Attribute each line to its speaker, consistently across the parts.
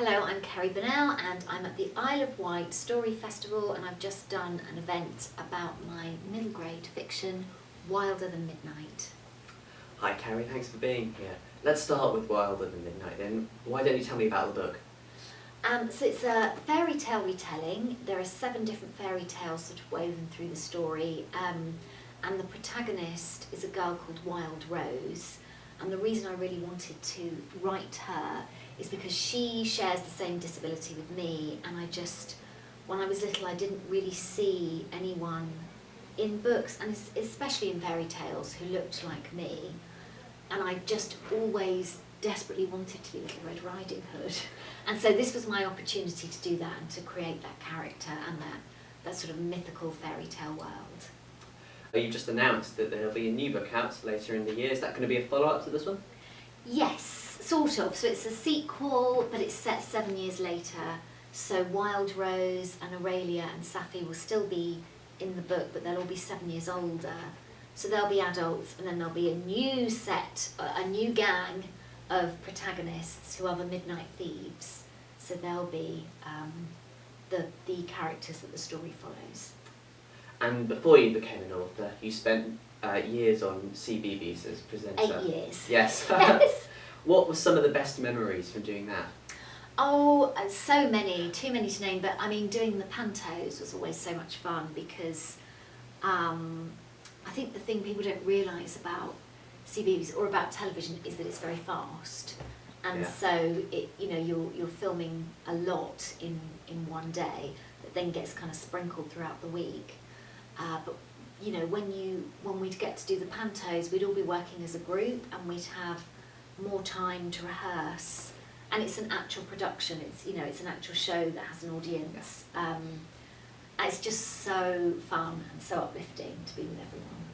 Speaker 1: Hello, I'm Cerrie Burnell and I'm at the Isle of Wight Story Festival, and I've just done an event about my middle grade fiction, Wilder Than Midnight.
Speaker 2: Hi Cerrie, thanks for being here. Let's start with Wilder Than Midnight then. Why don't you tell me about the book?
Speaker 1: So it's a fairy tale retelling. There are 7 different fairy tales sort of woven through the story, and the protagonist is a girl called Wild Rose. And the reason I really wanted to write her is because she shares the same disability with me, and when I was little, I didn't really see anyone in books, and especially in fairy tales, who looked like me. And I just always desperately wanted to be Little Red Riding Hood. And so this was my opportunity to do that and to create that character and that sort of mythical fairy tale world.
Speaker 2: You've just announced that there'll be a new book out later in the year. Is that going to be a follow-up to this one?
Speaker 1: Yes, sort of. So it's a sequel, but it's set 7 years later. So Wild Rose and Aurelia and Safi will still be in the book, but they'll all be 7 years older. So they'll be adults, and then there'll be a new set, a new gang of protagonists who are the Midnight Thieves. So they'll be the characters that the story follows.
Speaker 2: And before you became an author, you spent years on CBeebies as presenter.
Speaker 1: 8 years.
Speaker 2: Yes.
Speaker 1: Yes.
Speaker 2: What were some of the best memories from doing that?
Speaker 1: Oh, so many, too many to name, but I mean, doing the pantos was always so much fun because I think the thing people don't realise about CBeebies or about television is that it's very fast. And
Speaker 2: yeah.
Speaker 1: So you're filming a lot in one day that then gets kind of sprinkled throughout the week. But when we'd get to do the pantos, we'd all be working as a group, and we'd have more time to rehearse. And it's an actual production. It's an actual show that has an audience. It's just so fun and so uplifting to be with everyone.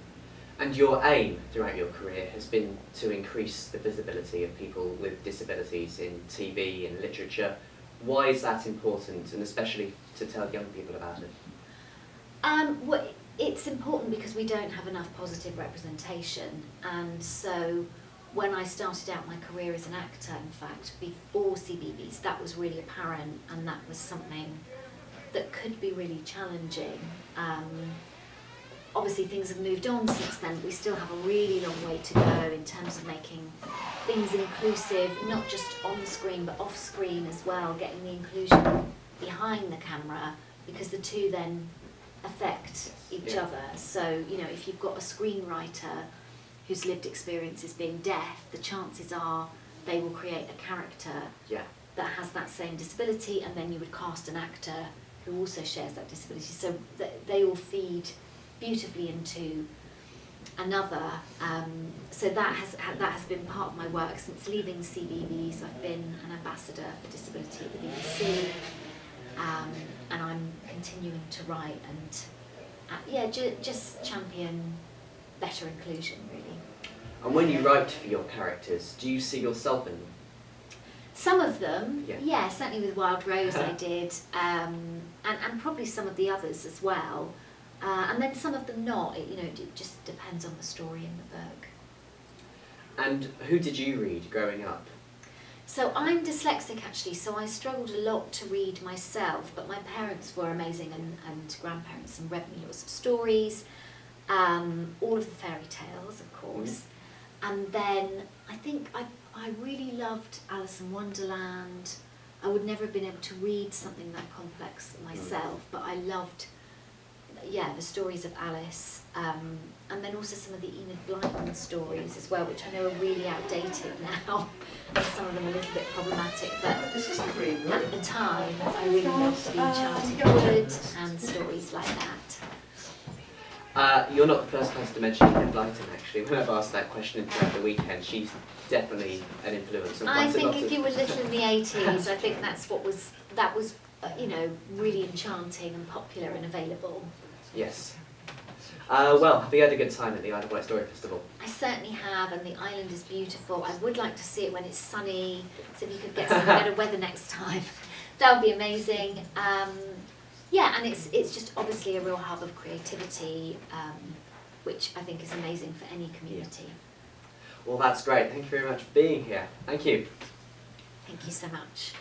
Speaker 2: And your aim throughout your career has been to increase the visibility of people with disabilities in TV and literature. Why is that important, and especially to tell young people about it?
Speaker 1: Well, it's important because we don't have enough positive representation, and so when I started out my career as an actor, in fact, before CBeebies, that was really apparent, and that was something that could be really challenging. Obviously things have moved on since then, but we still have a really long way to go in terms of making things inclusive, not just on the screen but off screen as well, getting the inclusion behind the camera, because the two then affect each other. So, if you've got a screenwriter whose lived experience is being deaf, the chances are they will create a character that has that same disability, and then you would cast an actor who also shares that disability. So they all feed beautifully into another. So that has been part of my work since leaving CBeebies. I've been an ambassador for disability at the BBC, and I'm continuing to write and just champion better inclusion, really.
Speaker 2: And when you write for your characters, do you see yourself in them?
Speaker 1: Some of them,
Speaker 2: yeah,
Speaker 1: certainly with Wild Rose I did, and probably some of the others as well. And then some of them not. It just depends on the story in the book.
Speaker 2: And who did you read growing up?
Speaker 1: So I'm dyslexic actually, so I struggled a lot to read myself, but my parents were amazing, and grandparents, and read me lots of stories, all of the fairy tales, of course. And then I think I really loved Alice in Wonderland. I would never have been able to read something that complex myself, but I loved the stories of Alice, and then also some of the Enid Blyton stories as well, which I know are really outdated now, and some of them are a little bit problematic, but at the time I really loved the Enchanted Wood and stories like that.
Speaker 2: You're not the first person to mention Enid Blyton, actually. When I've asked that question throughout the weekend, she's definitely an influence.
Speaker 1: I think if you were little in the 80s, I think that was really enchanting and popular and available.
Speaker 2: Yes. Well, have you had a good time at the Isle of Wight Story Festival?
Speaker 1: I certainly have, and the island is beautiful. I would like to see it when it's sunny, so if you could get some better weather next time, that would be amazing. And it's just obviously a real hub of creativity, which I think is amazing for any community.
Speaker 2: Well, that's great. Thank you very much for being here. Thank you.
Speaker 1: Thank you so much.